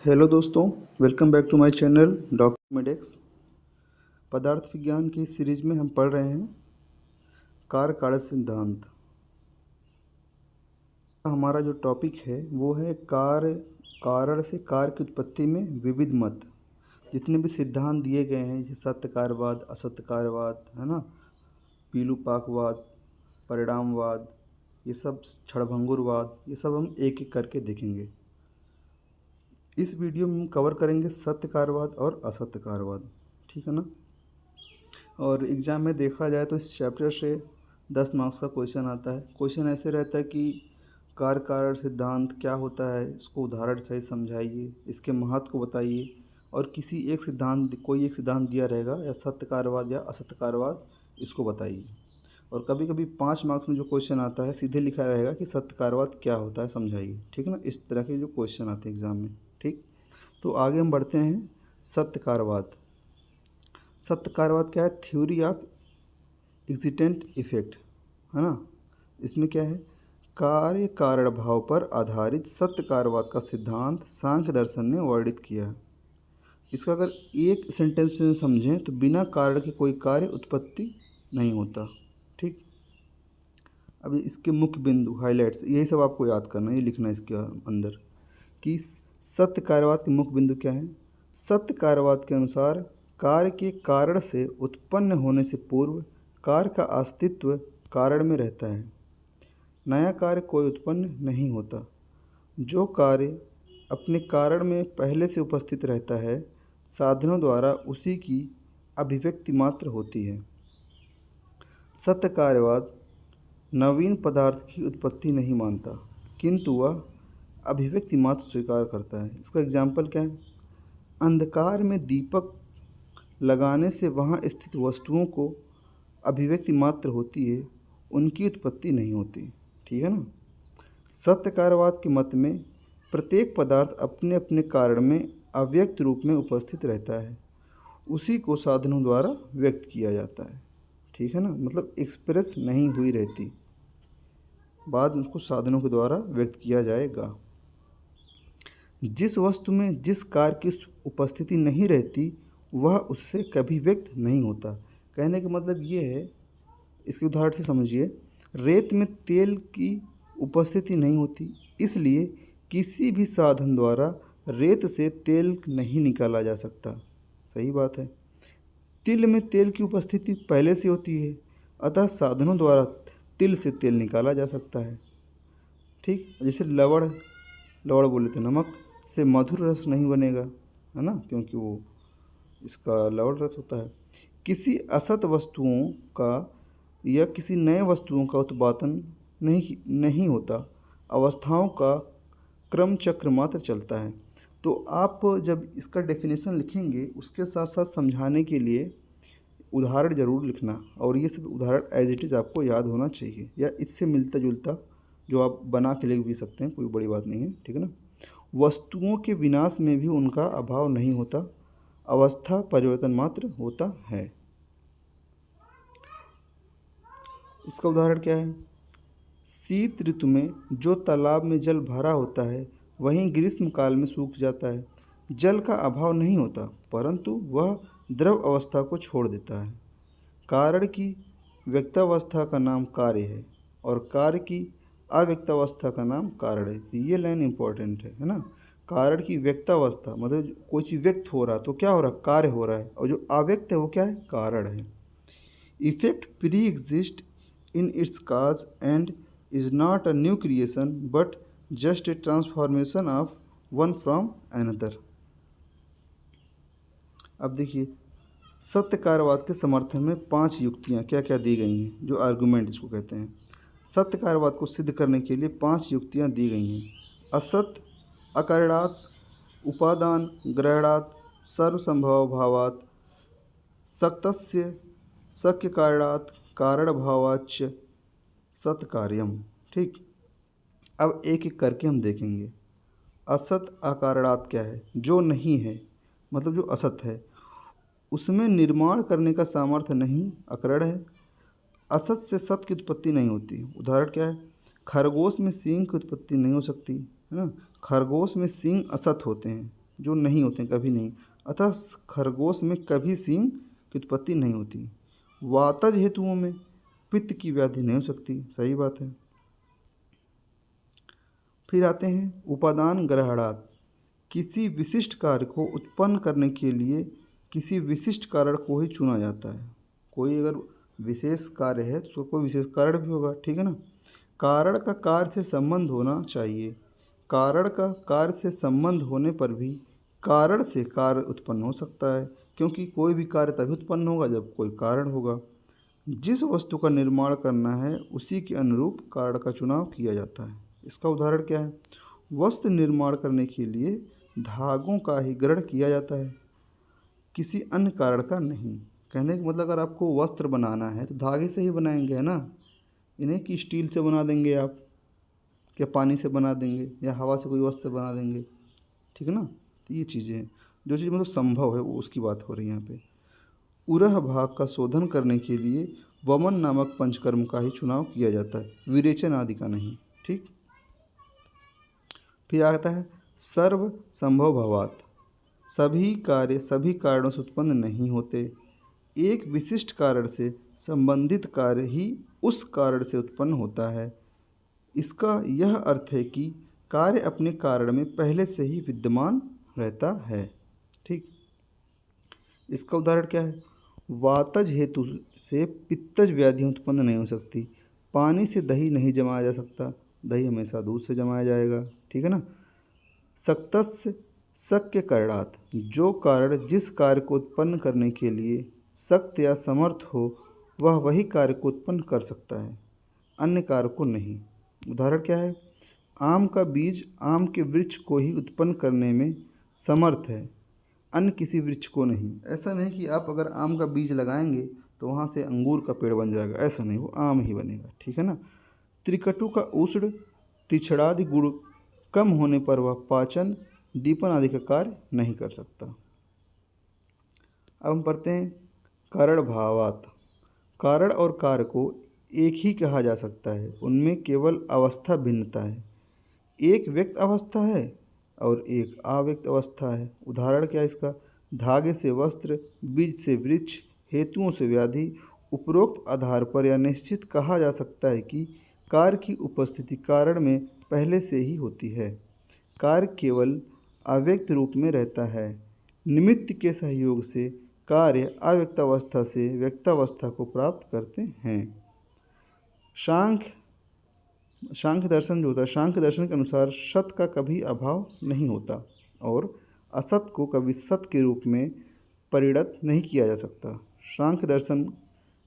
Hello दोस्तों, welcome back to my channel doctor Medex. पदार्थ विज्ञान की इस सीरीज में हम पढ़ रहे हैं कार्य कारण सिद्धांत। हमारा जो टॉपिक है वो है कार्य कारण से कार्य की उत्पत्ति में विविध मत। जितने भी सिद्धांत दिए गए हैं जैसे सत्य कार्यवाद, असत्य कार्यवाद, है ना, पीलूपाकवाद, परिणामवाद, ये सब क्षणभंगुरवाद, ये सब हम एक एक करके देखेंगे। इस वीडियो में हम कवर करेंगे सत्य कार्यवाद और असत्य कार्यवाद, ठीक है ना। और एग्ज़ाम में देखा जाए तो इस चैप्टर से 10 मार्क्स का क्वेश्चन आता है। क्वेश्चन ऐसे रहता है कि कार्य कारण सिद्धांत क्या होता है, इसको उदाहरण सहित समझाइए, इसके महत्व को बताइए, और किसी एक सिद्धांत, कोई एक सिद्धांत दिया रहेगा या सत्य कार्यवाद या असत्य कार्यवाद, इसको बताइए। और कभी कभी 5 मार्क्स में जो क्वेश्चन आता है सीधे लिखा रहेगा कि सत्य कार्यवाद क्या होता है, समझाइए, ठीक है ना। इस तरह के जो क्वेश्चन आते हैं एग्ज़ाम में, ठीक। तो आगे हम बढ़ते हैं सत्य कार्यवाद। सत्य कार्यवाद क्या है? थ्योरी ऑफ एक्जिस्टेंट इफेक्ट, है ना। इसमें क्या है? कार्य कारण भाव पर आधारित सत्य कार्यवाद का सिद्धांत सांख्य दर्शन ने वर्णित किया है। इसका अगर एक सेंटेंस में समझें तो बिना कारण के कोई कार्य उत्पत्ति नहीं होता, ठीक। अब इसके मुख्य बिंदु, हाइलाइट्स, यही सब आपको याद करना है, ये लिखना है इसके अंदर कि सत्य कार्यवाद के मुख्य बिंदु क्या हैं। सत्य कार्यवाद के अनुसार कार्य के कारण से उत्पन्न होने से पूर्व कार्य का अस्तित्व कारण में रहता है। नया कार्य कोई उत्पन्न नहीं होता। जो कार्य अपने कारण में पहले से उपस्थित रहता है, साधनों द्वारा उसी की अभिव्यक्ति मात्र होती है। सत्य कार्यवाद नवीन पदार्थ की उत्पत्ति नहीं मानता, किंतु वह अभिव्यक्ति मात्र स्वीकार करता है। इसका एग्जाम्पल क्या है? अंधकार में दीपक लगाने से वहाँ स्थित वस्तुओं को अभिव्यक्ति मात्र होती है, उनकी उत्पत्ति नहीं होती, ठीक है ना। सत्य कार्यवाद के मत में प्रत्येक पदार्थ अपने अपने कारण में अव्यक्त रूप में उपस्थित रहता है, उसी को साधनों द्वारा व्यक्त किया जाता है, ठीक है ना। मतलब एक्सप्रेस नहीं हुई रहती, बाद में उसको साधनों के द्वारा व्यक्त किया जाएगा। जिस वस्तु में जिस कार्य की उपस्थिति नहीं रहती वह उससे कभी व्यक्त नहीं होता। कहने का मतलब ये है, इसके उदाहरण से समझिए। रेत में तेल की उपस्थिति नहीं होती, इसलिए किसी भी साधन द्वारा रेत से तेल नहीं निकाला जा सकता। सही बात है। तिल में तेल की उपस्थिति पहले से होती है, अतः साधनों द्वारा तिल से तेल निकाला जा सकता है, ठीक। जैसे लवण बोले तो नमक से मधुर रस नहीं बनेगा, है ना, क्योंकि वो इसका लवण रस होता है। किसी असत वस्तुओं का या किसी नए वस्तुओं का उत्पादन नहीं होता, अवस्थाओं का क्रम चक्र मात्र चलता है। तो आप जब इसका डेफिनेशन लिखेंगे उसके साथ साथ समझाने के लिए उदाहरण ज़रूर लिखना, और ये सब उदाहरण एज इट इज़ आपको याद होना चाहिए, या इससे मिलता जुलता जो आप बना के लिख भी सकते हैं, कोई बड़ी बात नहीं है, ठीक है ना। वस्तुओं के विनाश में भी उनका अभाव नहीं होता, अवस्था परिवर्तन मात्र होता है। इसका उदाहरण क्या है? शीत ऋतु में जो तालाब में जल भरा होता है वहीं ग्रीष्म काल में सूख जाता है। जल का अभाव नहीं होता, परंतु वह द्रव अवस्था को छोड़ देता है। कारण की व्यक्तावस्था का नाम कार्य है और कार्य की अव्यक्तावस्था का नाम कारण है। तो ये लाइन इंपॉर्टेंट है ना। कारण की व्यक्तावस्था मतलब कोई चीज़ व्यक्त हो रहा है तो क्या हो रहा है? कार्य हो रहा है, और जो अव्यक्त है वो क्या है? कारण है। Effect pre exist in its cause and is not a new creation but just a transformation of one from another। अब देखिए, सत्य कार्यवाद के समर्थन में 5 युक्तियाँ क्या क्या दी गई हैं, जो आर्गुमेंट इसको कहते हैं। सत्य कार्यवाद को सिद्ध करने के लिए 5 युक्तियाँ दी गई हैं। असत अकारणात्, उपादान ग्रहणात्, सर्वसंभव भावात्, सक्तस्य शक्य कारणात्, कारण भावाच्च सत्कार्यम, ठीक। अब एक एक करके हम देखेंगे। असत अकारणात् क्या है? जो नहीं है, मतलब जो असत है, उसमें निर्माण करने का सामर्थ्य नहीं, अकरण है। असत से सत की उत्पत्ति नहीं होती। उदाहरण क्या है? खरगोश में सींग की उत्पत्ति नहीं हो सकती, है ना। खरगोश में सींग असत होते हैं, जो नहीं होते हैं, कभी नहीं। अतः खरगोश में कभी सींग की उत्पत्ति नहीं होती। वातज हेतुओं में पित्त की व्याधि नहीं हो सकती, सही बात है। फिर आते हैं उपादान ग्रहणात्। किसी विशिष्ट कार्य को उत्पन्न करने के लिए किसी विशिष्ट कारण को ही चुना जाता है। कोई अगर विशेष कार्य है तो कोई विशेष कारण भी होगा, ठीक है ना। कारण का कार्य से संबंध होना चाहिए। कारण का कार्य से संबंध होने पर भी कारण से कार्य उत्पन्न हो सकता है, क्योंकि कोई भी कार्य तभी उत्पन्न होगा जब कोई कारण होगा। जिस वस्तु का निर्माण करना है उसी के अनुरूप कारण का चुनाव किया जाता है। इसका उदाहरण क्या है? वस्त्र निर्माण करने के लिए धागों का ही ग्रहण किया जाता है, किसी अन्य कारण का नहीं। कहने का मतलब अगर आपको वस्त्र बनाना है तो धागे से ही बनाएंगे, है ना। इन्हें कि स्टील से बना देंगे आप, क्या पानी से बना देंगे, या हवा से कोई वस्त्र बना देंगे, ठीक है ना। तो ये चीज़ें हैं, जो चीज़ मतलब संभव है वो उसकी बात हो रही है यहाँ पे। उरह भाग का शोधन करने के लिए वमन नामक पंचकर्म का ही चुनाव किया जाता है, विरेचन आदि का नहीं, ठीक। फिर आता है सर्व संभव भवात्। सभी कार्य सभी कारणों से उत्पन्न नहीं होते, एक विशिष्ट कारण से संबंधित कार्य ही उस कारण से उत्पन्न होता है। इसका यह अर्थ है कि कार्य अपने कारण में पहले से ही विद्यमान रहता है, ठीक। इसका उदाहरण क्या है? वातज हेतु से पित्तज व्याधियाँ उत्पन्न नहीं हो सकती। पानी से दही नहीं जमाया जा सकता, दही हमेशा दूध से जमाया जाएगा, ठीक है ना। सक्तस्य शक्य करणात्। जो कारण जिस कार्य को उत्पन्न करने के लिए सक्त या समर्थ हो वह वही कार्य को उत्पन्न कर सकता है, अन्य कार्य को नहीं। उदाहरण क्या है? आम का बीज आम के वृक्ष को ही उत्पन्न करने में समर्थ है, अन्य किसी वृक्ष को नहीं। ऐसा नहीं कि आप अगर आम का बीज लगाएंगे तो वहाँ से अंगूर का पेड़ बन जाएगा, ऐसा नहीं, वो आम ही बनेगा, ठीक है ना। त्रिकटु का उष्ण तिछड़ादि गुण कम होने पर वह पाचन दीपन आदि का कार्य नहीं कर सकता। अब हम पढ़ते हैं कारण भावात्। कारण और कार्य को एक ही कहा जा सकता है, उनमें केवल अवस्था भिन्नता है। एक व्यक्त अवस्था है और एक अव्यक्त अवस्था है। उदाहरण क्या है इसका? धागे से वस्त्र, बीज से वृक्ष, हेतुओं से व्याधि। उपरोक्त आधार पर यह निश्चित कहा जा सकता है कि कार्य की उपस्थिति कारण में पहले से ही होती है। कार्य केवल अव्यक्त रूप में रहता है। निमित्त के सहयोग से कार्य अव्यक्तावस्था से व्यक्तावस्था को प्राप्त करते हैं। सांख्य दर्शन जो होता है, सांख्य दर्शन के अनुसार सत का कभी अभाव नहीं होता और असत को कभी सत के रूप में परिणत नहीं किया जा सकता। सांख्य दर्शन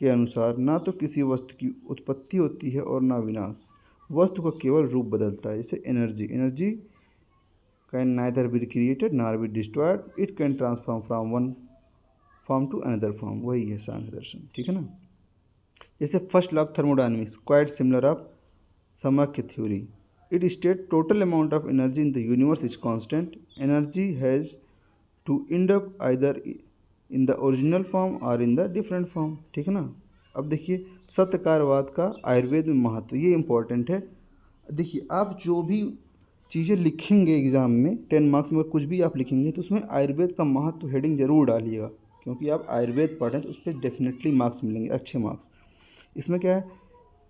के अनुसार ना तो किसी वस्तु की उत्पत्ति होती है और ना विनाश, वस्तु का केवल रूप बदलता है। जैसे energy can neither be created nor be destroyed, it can transform from one form to another form, वही है सांख्य दर्शन, ठीक है ना। जैसे first law of thermodynamics quite similar of Samkhya theory, it state total amount of energy in the universe is constant, energy has to end up either in the original form or in the different form, ठीक है ना। अब देखिए सत्यकारवाद का आयुर्वेद में महत्व, ये important है। देखिए आप जो भी चीज़ें लिखेंगे एग्ज़ाम में 10 मार्क्स में कुछ भी आप लिखेंगे तो उसमें आयुर्वेद का महत्व हेडिंग जरूर डालिएगा, क्योंकि आप आयुर्वेद पढ़ रहे हैं तो उस पर डेफिनेटली मार्क्स मिलेंगे, अच्छे मार्क्स। इसमें क्या है?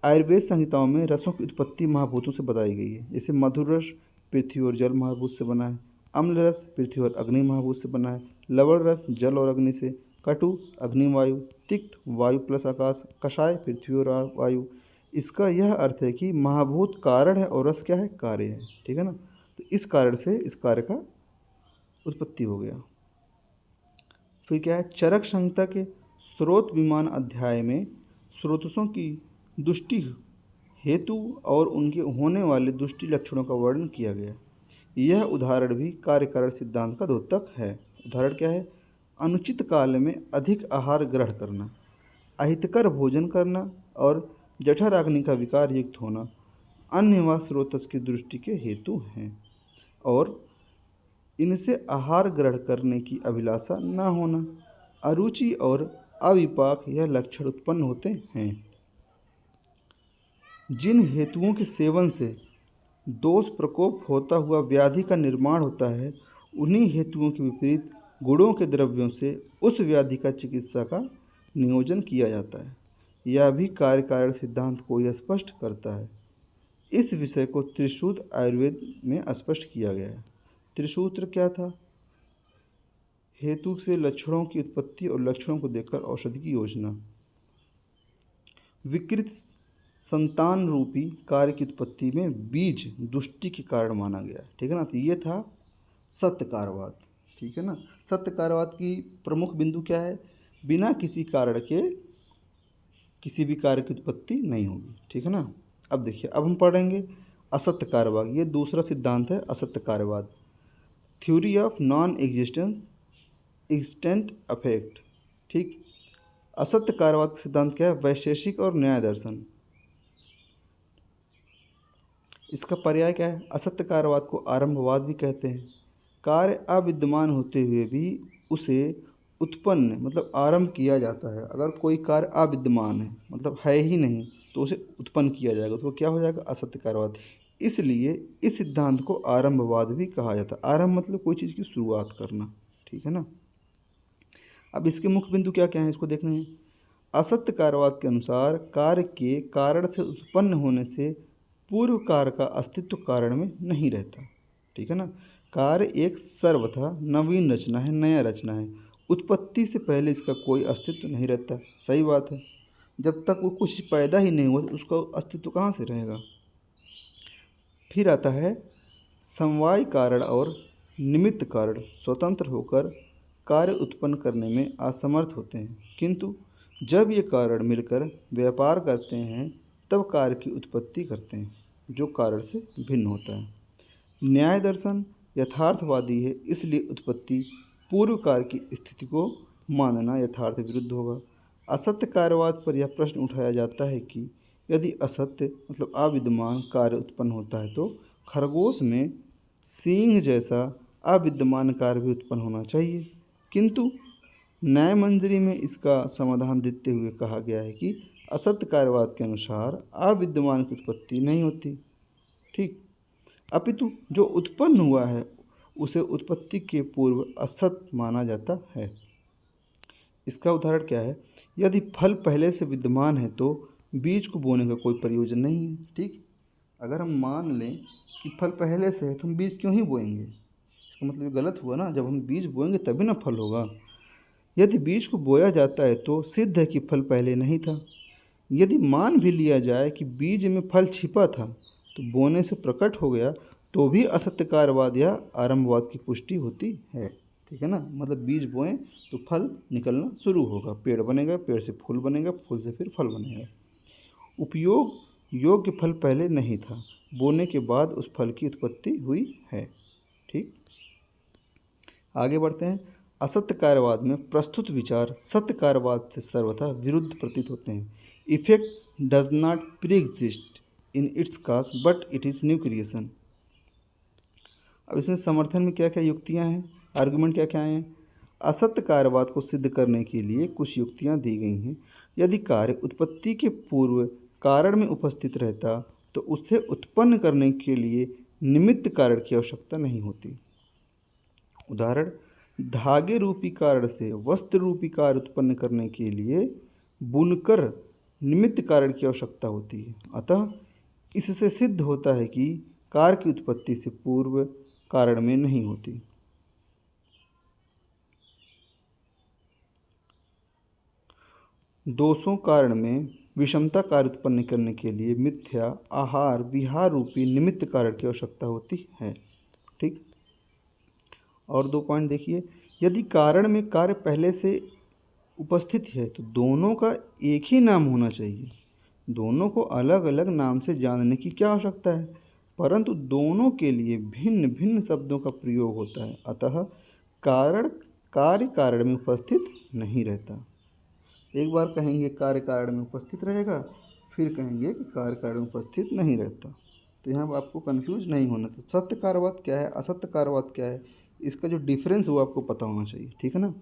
आयुर्वेद संहिताओं में रसों की उत्पत्ति महाभूतों से बताई गई है। जैसे मधुर रस पृथ्वी और जल महाभूत से बना है, अम्ल रस पृथ्वी और अग्नि महाभूत से बना है, लवण रस जल और अग्नि से, कटु अग्नि वायु, तिक्त वायु प्लस आकाश, कषाय पृथ्वी और वायु। इसका यह अर्थ है कि महाभूत कारण है और रस क्या है? कार्य है, ठीक है ना। तो इस कारण से इस कार्य का उत्पत्ति हो गया। फिर क्या है? चरक संहिता के स्रोत विमान अध्याय में स्रोतों की दुष्टि हेतु और उनके होने वाले दुष्टि लक्षणों का वर्णन किया गया। यह उदाहरण भी कार्यकारण सिद्धांत का द्योतक है। उदाहरण क्या है? अनुचित काल में अधिक आहार ग्रहण करना, अहितकर भोजन करना और जठराग्नि का विकार युक्त होना अन्य व स्रोतस की दृष्टि के हेतु हैं, और इनसे आहार ग्रहण करने की अभिलाषा न होना, अरुचि और अविपाक यह लक्षण उत्पन्न होते हैं। जिन हेतुओं के सेवन से दोष प्रकोप होता हुआ व्याधि का निर्माण होता है उन्हीं हेतुओं के विपरीत गुणों के द्रव्यों से उस व्याधि का चिकित्सा का नियोजन किया जाता है। यह भी कार्य कारण सिद्धांत को यह स्पष्ट करता है। इस विषय को त्रिसूत्र आयुर्वेद में स्पष्ट किया गया है। त्रिसूत्र क्या था? हेतु से लक्षणों की उत्पत्ति और लक्षणों को देखकर औषधि की योजना। विकृत संतान रूपी कार्य की उत्पत्ति में बीज दुष्टि के कारण माना गया, ठीक है ना। तो ये था सत्यकारवाद, ठीक है ना। सत्यकारवाद की प्रमुख बिंदु क्या है? बिना किसी कारण के किसी भी कार्य की उत्पत्ति नहीं होगी, ठीक है ना। अब देखिए, अब हम पढ़ेंगे असत्यकारवाद। ये दूसरा सिद्धांत है असत्यकारवाद, theory of non existence extent effect, ठीक। असत्यकारवाद का सिद्धांत क्या है? वैशेषिक और न्याय दर्शन। इसका पर्याय क्या है? असत्यकारवाद को आरंभवाद भी कहते हैं। कार्य अविद्यमान होते हुए भी उसे उत्पन्न मतलब आरंभ किया जाता है। अगर कोई कार्य अविद्यमान है मतलब है ही नहीं तो उसे उत्पन्न किया जाएगा, तो वो क्या हो जाएगा? असत्यकारवाद। इसलिए इस सिद्धांत को आरंभवाद भी कहा जाता है। आरंभ मतलब कोई चीज़ की शुरुआत करना, ठीक है ना। अब इसके मुख्य बिंदु क्या क्या हैं, इसको देखना है। असत्यकारवाद के अनुसार कार्य के कारण से उत्पन्न होने से पूर्व कार्य का अस्तित्व कारण में नहीं रहता, ठीक है ना। कार्य एक सर्वथा नवीन रचना है, नया रचना है। उत्पत्ति से पहले इसका कोई अस्तित्व नहीं रहता। सही बात है। जब तक वो कुछ पैदा ही नहीं हुआ तो उसका अस्तित्व कहाँ से रहेगा। फिर आता है समवाय कारण और निमित्त कारण स्वतंत्र होकर कार्य उत्पन्न करने में असमर्थ होते हैं, किंतु जब ये कारण मिलकर व्यापार करते हैं तब कार्य की उत्पत्ति करते हैं जो कारण से भिन्न होता है। न्याय दर्शन यथार्थवादी है, इसलिए उत्पत्ति पूर्व कार्य की स्थिति को मानना यथार्थ विरुद्ध होगा। असत्य कार्यवाद पर यह प्रश्न उठाया जाता है कि यदि असत्य मतलब अविद्यमान कार्य उत्पन्न होता है तो खरगोश में सींग जैसा अविद्यमान कार्य भी उत्पन्न होना चाहिए, किंतु न्याय मंजरी में इसका समाधान देते हुए कहा गया है कि असत्य कार्यवाद के अनुसार अविद्यमान की उत्पत्ति नहीं होती, ठीक, अपितु जो उत्पन्न हुआ है उसे उत्पत्ति के पूर्व असत माना जाता है। इसका उदाहरण क्या है? यदि फल पहले से विद्यमान है तो बीज को बोने का कोई प्रयोजन नहीं है, ठीक। अगर हम मान लें कि फल पहले से है तो हम बीज क्यों ही बोएंगे? इसका मतलब ये गलत हुआ ना। जब हम बीज बोएंगे तभी ना फल होगा। यदि बीज को बोया जाता है तो सिद्ध है कि फल पहले नहीं था। यदि मान भी लिया जाए कि बीज में फल छिपा था तो बोने से प्रकट हो गया तो भी असत्यकारवाद या आरंभवाद की पुष्टि होती है, ठीक है ना। मतलब बीज बोएं तो फल निकलना शुरू होगा, पेड़ बनेगा, पेड़ से फूल बनेगा, फूल से फिर फल बनेगा। उपयोग योग्य फल पहले नहीं था, बोने के बाद उस फल की उत्पत्ति हुई है, ठीक। आगे बढ़ते हैं। असत्य कार्यवाद में प्रस्तुत विचार सत्य कार्यवाद से सर्वथा विरुद्ध प्रतीत होते हैं। Effect does not pre exist in its cause but it is new creation. अब इसमें समर्थन में क्या क्या युक्तियां हैं, आर्गुमेंट क्या क्या हैं। असत्य कार्यवाद को सिद्ध करने के लिए कुछ युक्तियां दी गई हैं। यदि कार्य उत्पत्ति के पूर्व कारण में उपस्थित रहता तो उसे उत्पन्न करने के लिए निमित्त कारण की आवश्यकता नहीं होती। उदाहरण, धागे रूपी कारण से वस्त्र रूपी कार्य उत्पन्न करने के लिए बुनकर निमित्त कारण की आवश्यकता होती है। अतः इससे सिद्ध होता है कि कार्य की उत्पत्ति से पूर्व कारण में नहीं होती। दोषों कारण में विषमता कार्य उत्पन्न करने के लिए मिथ्या आहार विहार रूपी निमित्त कारण की आवश्यकता होती है, ठीक। और 2 पॉइंट देखिए। यदि कारण में कार्य पहले से उपस्थित है तो दोनों का एक ही नाम होना चाहिए। दोनों को अलग अलग नाम से जानने की क्या आवश्यकता है, परंतु दोनों के लिए भिन्न भिन्न शब्दों का प्रयोग होता है। अतः कारण कार्य कारण में उपस्थित नहीं रहता। एक बार कहेंगे कार्य कारण में उपस्थित रहेगा, फिर कहेंगे कि कार्य कारण में उपस्थित नहीं रहता। तो यहाँ आपको कंफ्यूज नहीं होना। तो सत्य कार्यवाद क्या है, असत्य कार्यवाद क्या है, इसका जो डिफरेंस वो आपको पता होना चाहिए, ठीक है ना।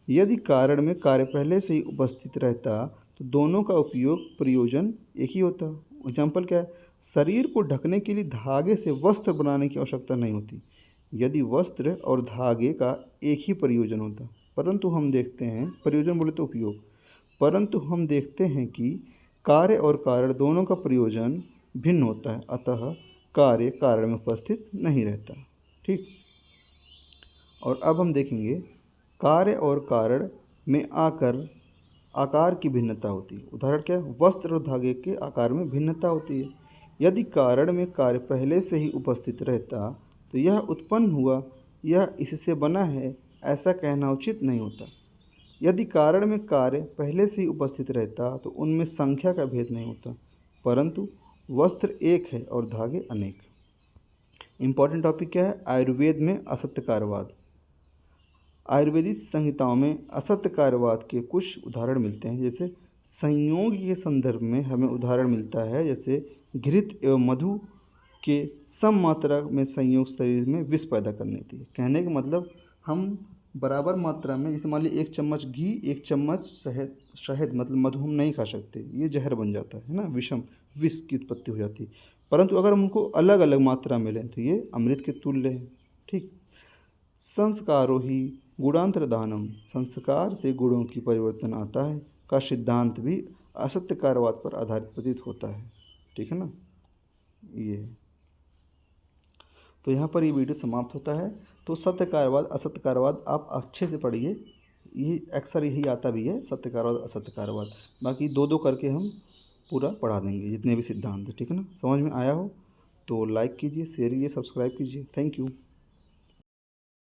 यदि कारण में कार्य पहले से ही उपस्थित रहता तो दोनों का उपयोग प्रयोजन एक ही होता। एग्जाम्पल क्या है? शरीर को ढकने के लिए धागे से वस्त्र बनाने की आवश्यकता नहीं होती, यदि वस्त्र और धागे का एक ही प्रयोजन होता, परंतु हम देखते हैं, प्रयोजन बोले तो उपयोग, परंतु हम देखते हैं कि कार्य और कारण दोनों का प्रयोजन भिन्न होता है, अतः कार्य कारण में उपस्थित नहीं रहता। ठीक। और अब हम देखेंगे कार्य और कारण में आकार की भिन्नता होती है। उदाहरण क्या है? वस्त्र और धागे के आकार में भिन्नता होती है। यदि कारण में कार्य पहले से ही उपस्थित रहता तो यह उत्पन्न हुआ, यह इससे बना है, ऐसा कहना उचित नहीं होता। यदि कारण में कार्य पहले से ही उपस्थित रहता तो उनमें संख्या का भेद नहीं होता, परंतु वस्त्र एक है और धागे अनेक। इम्पॉर्टेंट टॉपिक क्या है? आयुर्वेद में असत्यकारवाद। आयुर्वेदिक संहिताओं में असत्यकारवाद के कुछ उदाहरण मिलते हैं। जैसे संयोग के संदर्भ में हमें उदाहरण मिलता है, जैसे घृत एवं मधु के सम मात्रा में संयोग शरीर में विष पैदा करने देती है। कहने का मतलब हम बराबर मात्रा में, जैसे मान लीजिए 1 चम्मच घी 1 चम्मच शहद मतलब मधु हम नहीं खा सकते, ये जहर बन जाता है ना, विष की उत्पत्ति हो जाती है। परंतु अगर हम उनको अलग अलग मात्रा में लें तो ये अमृत के तुल्य है। ठीक। संस्कारो ही गुणांतरदानम, संस्कार से गुणों की परिवर्तन आता है का सिद्धांत भी असत्यकारवाद पर आधारित प्रतीत होता है। ठीक है ना। ये तो यहाँ पर ये वीडियो समाप्त होता है। तो सत्यकारवाद असत्यकारवाद आप अच्छे से पढ़िए, ये अक्सर यही आता भी है, सत्यकारवाद असत्यकारवाद। बाकी दो दो करके हम पूरा पढ़ा देंगे जितने भी सिद्धांत। ठीक है ना। समझ में आया हो तो लाइक कीजिए, शेयर कीजिए, सब्सक्राइब कीजिए। Thank you.